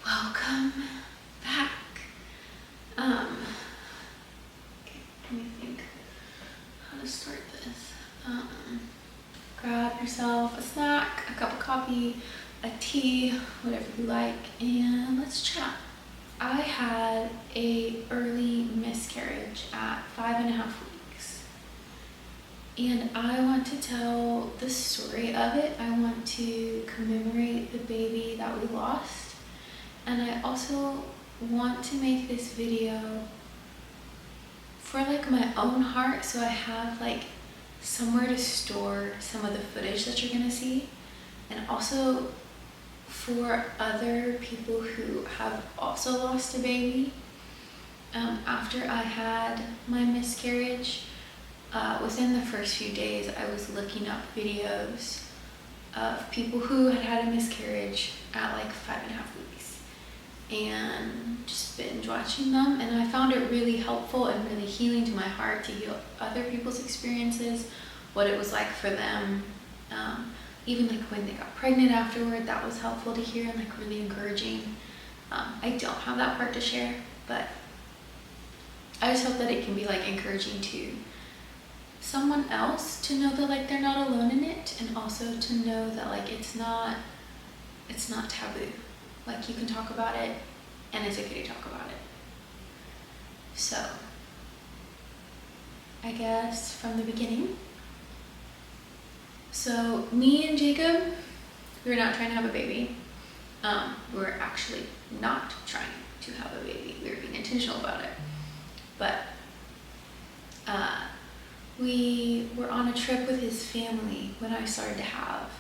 Welcome back. Okay, let me think how to start this. Grab yourself a snack, a cup of coffee, a tea, whatever you like, and let's chat. I had a early miscarriage at 5.5 weeks. And I want to tell the story of it. I want to commemorate the baby that we lost. And I also want to make this video for like my own heart, so I have like somewhere to store some of the footage that you're gonna see, and also for other people who have also lost a baby. After I had my miscarriage, within the first few days I was looking up videos of people who had had a miscarriage at like 5.5 weeks and just binge watching them, and I found it really helpful and really healing to my heart to hear other people's experiences, what it was like for them. Even like when they got pregnant afterward, that was helpful to hear and like really encouraging. I don't have that part to share, but I just hope that it can be like encouraging to someone else to know that like they're not alone in it, and also to know that like it's not taboo. Like you can talk about it and it's okay to talk about it. So I guess from the beginning. So me and Jacob, we were not trying to have a baby. We were actually not trying to have a baby. We were being intentional about it. But we were on a trip with his family when I started to have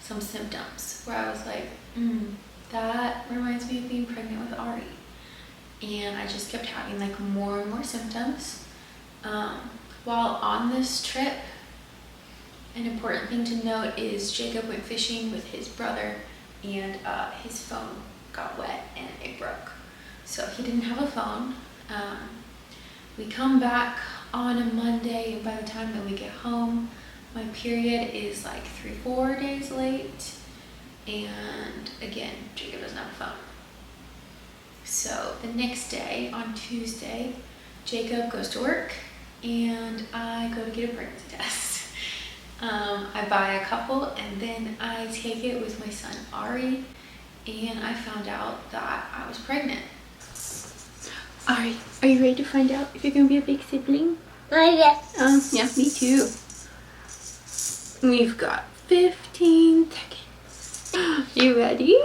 some symptoms where I was like, that reminds me of being pregnant with Ari. And I just kept having like more and more symptoms. While on this trip, an important thing to note is Jacob went fishing with his brother, and his phone got wet and it broke. So he didn't have a phone. We come back on a Monday, and by the time that we get home, my period is like 3-4 days late. And again, Jacob doesn't have a phone. So the next day, on Tuesday, Jacob goes to work and I go to get a pregnancy test. I buy a couple and then I take it with my son Ari, and I found out that I was pregnant. Ari, are you ready to find out if you're gonna be a big sibling? Yes. Yeah, me too. We've got 15 seconds. You ready?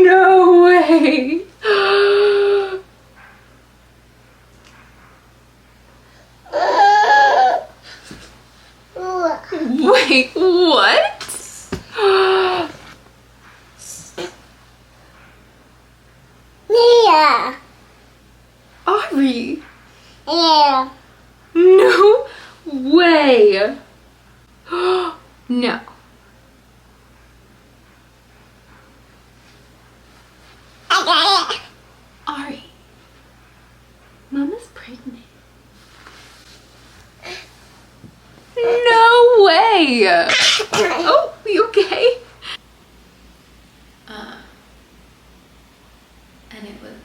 No way! Wait, what? Yeah. Ari! Yeah. No way! No. Ari, Mama's pregnant. No way! Oh, you okay? And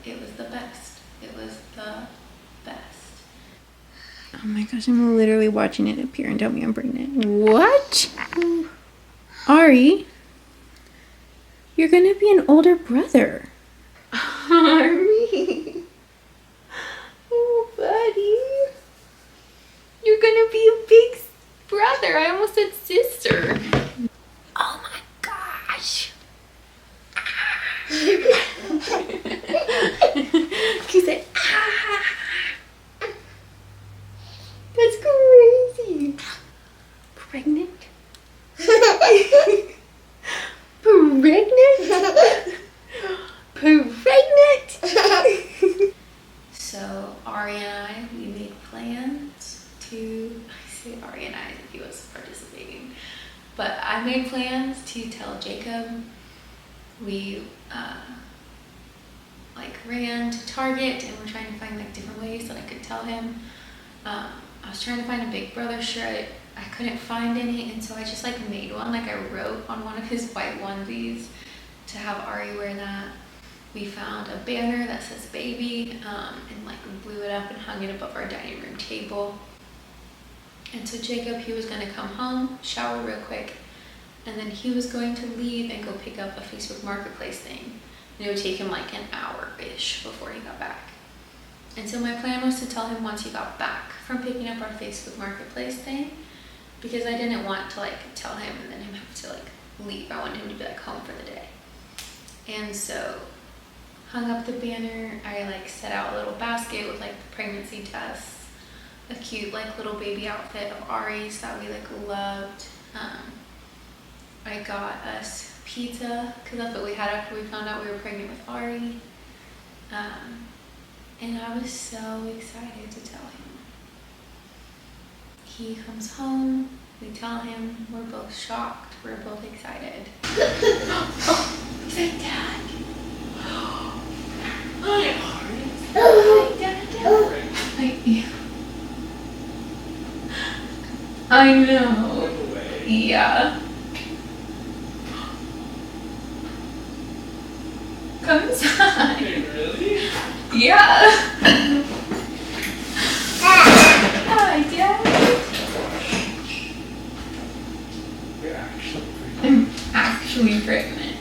it was the best. It was the best. Oh my gosh, I'm literally watching it appear and tell me I'm pregnant. What? Ari, you're gonna be an older brother. Ari. Oh, buddy. You're gonna be a big brother. I almost said sister. Oh my gosh. He said, ah. That's crazy. Pregnant? Pregnant? So Ari and I, we made plans to, I say Ari and I, he was participating, but I made plans to tell Jacob. We like ran to Target and we're trying to find like different ways that I could tell him. I was trying to find a Big Brother shirt. I couldn't find any, and so I just like made one. Like I wrote on one of his white onesies to have Ari wear that. We found a banner that says baby, and like blew it up and hung it above our dining room table. And so Jacob, he was gonna come home, shower real quick, and then he was going to leave and go pick up a Facebook Marketplace thing. And it would take him like an hour-ish before he got back. And so my plan was to tell him once he got back from picking up our Facebook Marketplace thing, because I didn't want to like tell him and then him have to like leave. I wanted him to be like home for the day. And so hung up the banner. I like set out a little basket with like the pregnancy tests, a cute like little baby outfit of Ari's that we like loved. I got us pizza because that's what we had after we found out we were pregnant with Ari. And I was so excited to tell him. He comes home, we tell him, we're both shocked, we're both excited. Oh, he's like, Dad. Hi, Dad. I know. Yeah. Come inside. Wait, really? Yeah. Hi, Dad. You're actually pretty. I'm actually pregnant.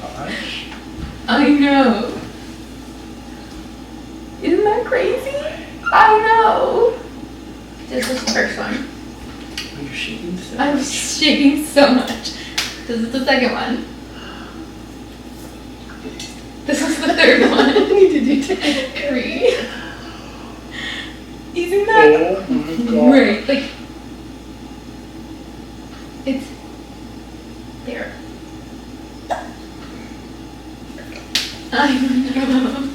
Oh my gosh. I know. Isn't that crazy? I know. This is the first one. Are you shaking so I'm much? shaking so much. This is the second one. This is the third one. Did you take 3? Isn't that Oh my god. great? Like, it's there. I know.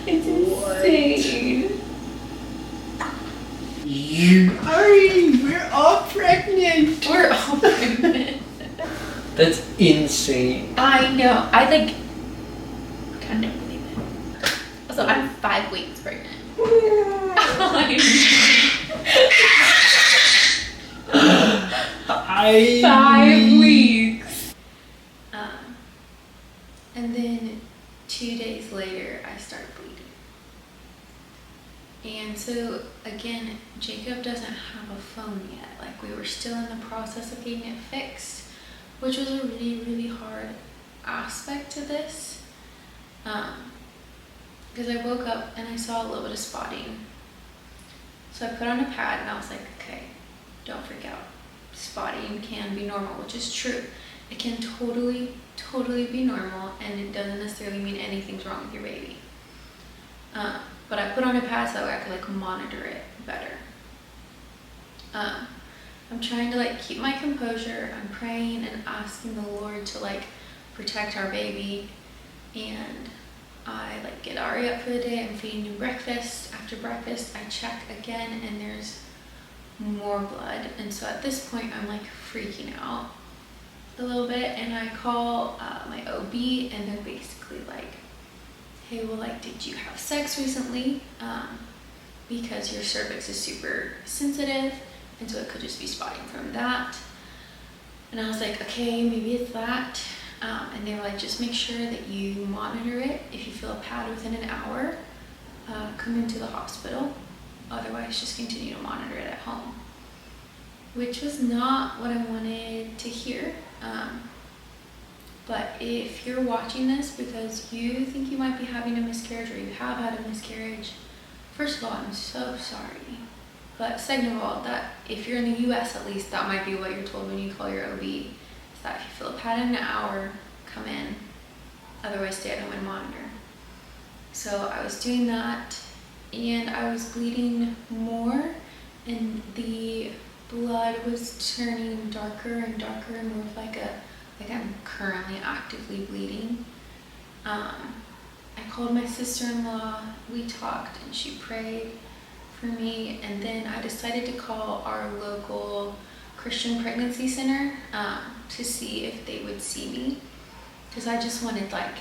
It's insane. You are. We're all pregnant. We're all pregnant. That's insane. I know. I like kind of believe it. Also, I'm 5 weeks pregnant. I 5 weeks. And then 2 days later, I start bleeding. And so again, Jacob doesn't have a phone yet. Like we were still in the process of getting it fixed, which was a really, really hard aspect to this. Because I woke up and I saw a little bit of spotting. So I put on a pad and I was like, okay, don't freak out. Spotting can be normal, which is true. It can totally, totally be normal, and it doesn't necessarily mean anything's wrong with your baby. But I put on a pad so that way I could like monitor it better. I'm trying to like keep my composure. I'm praying and asking the Lord to like protect our baby, and I like get Ari up for the day. I'm feeding him breakfast. After breakfast, I check again and there's more blood. And so at this point, I'm like freaking out a little bit, and I call my OB, and they're basically like, hey, well, like, did you have sex recently? Because your cervix is super sensitive, and so it could just be spotting from that. And I was like, okay, maybe it's that. And they were like, just make sure that you monitor it. If you feel a pad within an hour, come into the hospital. Otherwise, just continue to monitor it at home. Which was not what I wanted to hear. But if you're watching this because you think you might be having a miscarriage or you have had a miscarriage, first of all, I'm so sorry. But second of all, that if you're in the US at least, that might be what you're told when you call your OB. Is that if you feel a pad in an hour, come in. Otherwise, stay at home and monitor. So I was doing that, and I was bleeding more, and the blood was turning darker and darker and more like I'm currently actively bleeding. I called my sister-in-law, we talked, and she prayed for me, and then I decided to call our local Christian pregnancy center to see if they would see me, because I just wanted like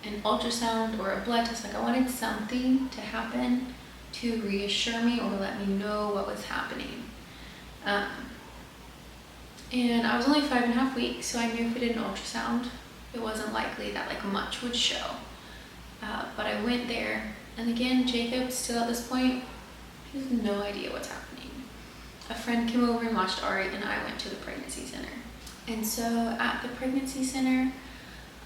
an ultrasound or a blood test. Like I wanted something to happen to reassure me or let me know what was happening. And I was only 5.5 weeks, so I knew if we did an ultrasound, it wasn't likely that like much would show. But I went there, and again, Jacob still at this point, he has no idea what's happening. A friend came over and watched Ari, and I went to the pregnancy center. And so at the pregnancy center,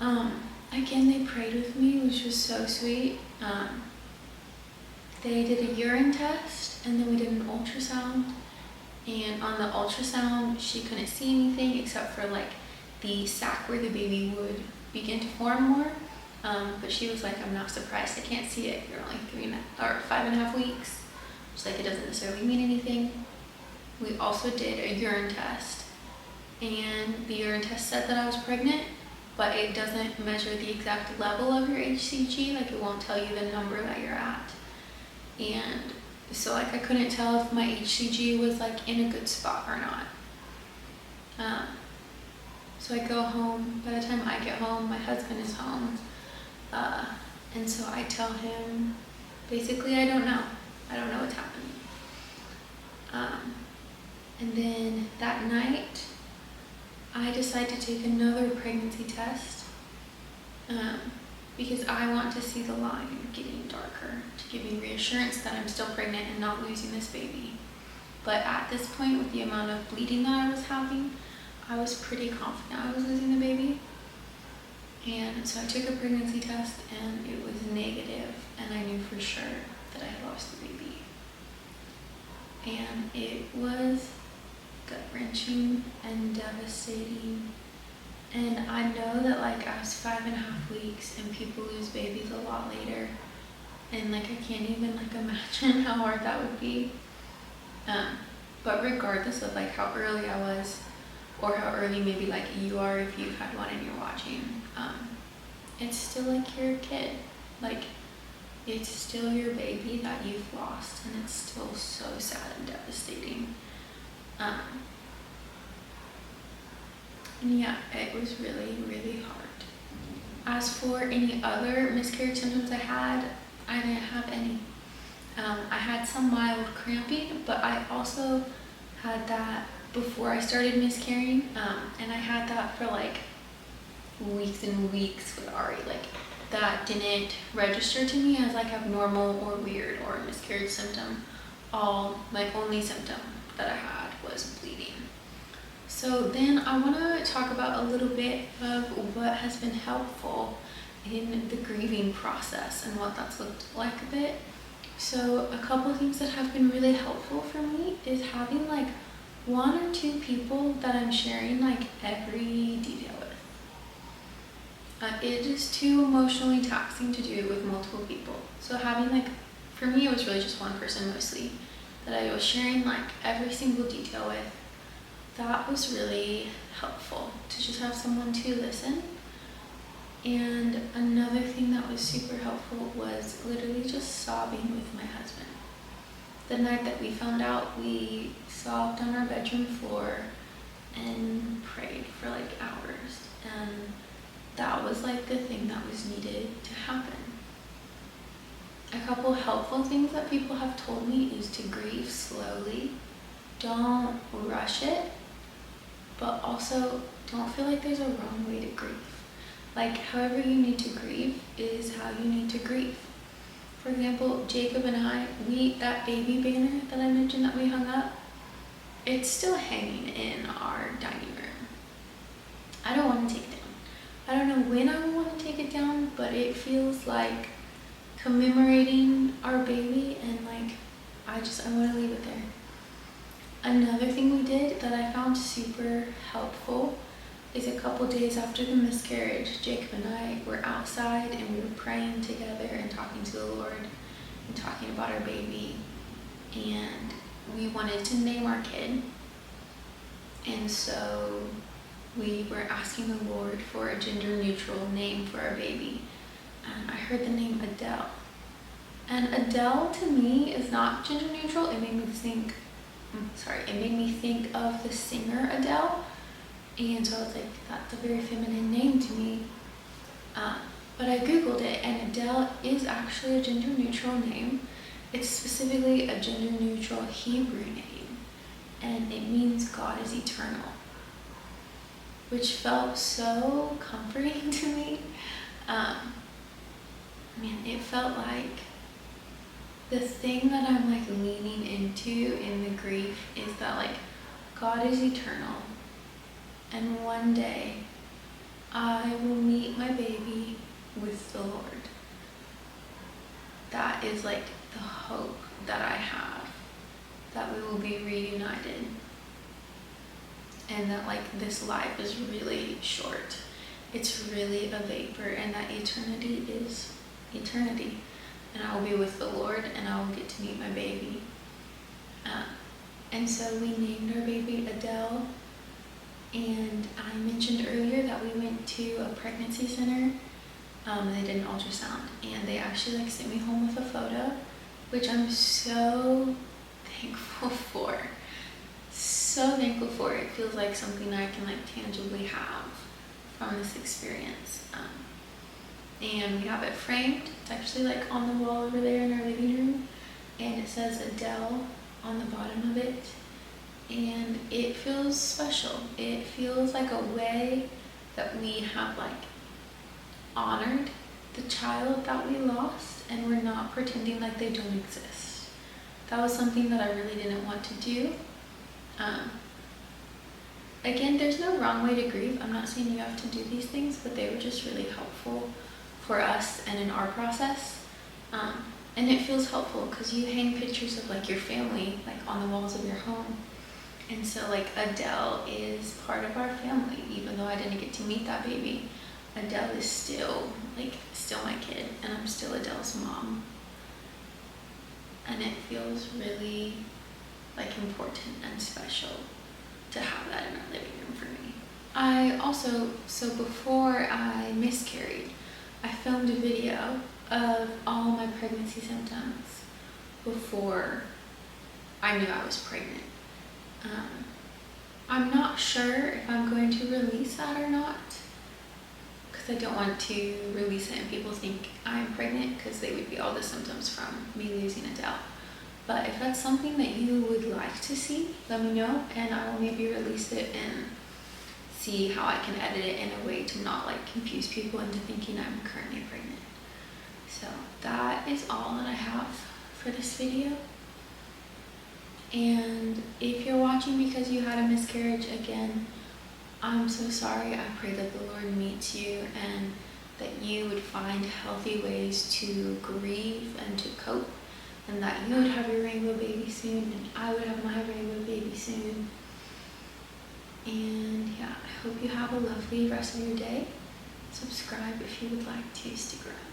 again, they prayed with me, which was so sweet. They did a urine test, and then we did an ultrasound. And on the ultrasound, she couldn't see anything except for like the sac where the baby would begin to form more. But she was like, I'm not surprised, I can't see it. You're only 5.5 weeks. She's like, it doesn't necessarily mean anything. We also did a urine test, and the urine test said that I was pregnant, but it doesn't measure the exact level of your HCG. Like it won't tell you the number that you're at. And so like I couldn't tell if my HCG was like in a good spot or not. So I go home. By the time I get home, my husband is home. And so I tell him, basically, I don't know. I don't know what's happening. And then that night, I decide to take another pregnancy test because I want to see the line getting darker to give me reassurance that I'm still pregnant and not losing this baby. But at this point, with the amount of bleeding that I was having, I was pretty confident I was losing the baby. And so I took a pregnancy test, and it was negative, and I knew for sure that I had lost the baby. And it was gut-wrenching and devastating. And I know that like I was 5.5 weeks, and people lose babies a lot later, and like I can't even like imagine how hard that would be. But regardless of like how early I was, or how early maybe like you are if you've had one and you're watching, it's still like you're a kid. Like it's still your baby that you've lost, and it's still so sad and devastating. And yeah, it was really, really hard. As for any other miscarriage symptoms I didn't have any. I had some mild cramping, but I also had that before I started miscarrying, and I had that for like weeks and weeks with Ari. Like that didn't register to me as like abnormal or weird or a miscarriage symptom. My only symptom that I had was bleeding. So then I want to talk about a little bit of what has been helpful in the grieving process and what that's looked like a bit. So a couple of things that have been really helpful for me is having like 1 or 2 people that I'm sharing like every detail with. It is too emotionally taxing to do with multiple people. So having like, for me it was really just one person mostly that I was sharing like every single detail with. That was really helpful to just have someone to listen. And another thing that was super helpful was literally just sobbing with my husband. The night that we found out, we sobbed on our bedroom floor and prayed for like hours. And that was like the thing that was needed to happen. A couple helpful things that people have told me is to grieve slowly. Don't rush it, but also don't feel like there's a wrong way to grieve. Like however you need to grieve is how you need to grieve. For example, Jacob and I, that baby banner that I mentioned that we hung up, it's still hanging in our dining room. I don't want to take it down. I don't know when I will want to take it down, but it feels like commemorating our baby, and like I want to leave it there. Another thing we did that I found super helpful is a couple days after the miscarriage, Jacob and I were outside and we were praying together and talking to the Lord and talking about our baby. And we wanted to name our kid. And so we were asking the Lord for a gender neutral name for our baby. And I heard the name Adele. And Adele to me is not gender neutral. It made me think of the singer Adele. And so I was like, that's a very feminine name to me. But I googled it, and Adele is actually a gender neutral name. It's specifically a gender neutral Hebrew name, and it means God is eternal, which felt so comforting to me. It felt like the thing that I'm like leaning into in the grief is that like God is eternal, and one day I will meet my baby with the Lord. That is like the hope that I have, that we will be reunited, and that like this life is really short. It's really a vapor, and that eternity is eternity, and I will be with the Lord, and I will get to meet my baby. And so we named our baby Adele. And I mentioned earlier that we went to a pregnancy center. They did an ultrasound, and they actually like sent me home with a photo, which I'm so thankful for. So thankful for. It feels like something I can like tangibly have from this experience. And we have it framed. It's actually like on the wall over there in our living room, and it says Adele on the bottom of it. And it feels special. It feels like a way that we have like honored the child that we lost, and we're not pretending like they don't exist. That was something that I really didn't want to do. Again, there's no wrong way to grieve. I'm not saying you have to do these things, but they were just really helpful for us and in our process. And it feels helpful because you hang pictures of like your family like on the walls of your home. And so like Adele is part of our family, even though I didn't get to meet that baby. Adele is still my kid, and I'm still Adele's mom. And it feels really like important and special to have that in our living room for me. So before I miscarried, I filmed a video of all my pregnancy symptoms before I knew I was pregnant. I'm not sure if I'm going to release that or not, because I don't want to release it and people think I'm pregnant, because they would be all the symptoms from me losing Adele. But if that's something that you would like to see, let me know, and I will maybe release it and see how I can edit it in a way to not like confuse people into thinking I'm currently pregnant. So that is all that I have for this video. And if you're watching because you had a miscarriage, again, I'm so sorry. I pray that the Lord meets you, and that you would find healthy ways to grieve and to cope, and that you would have your rainbow baby soon, and I would have my rainbow baby soon. And yeah, I hope you have a lovely rest of your day. Subscribe if you would like to stick around.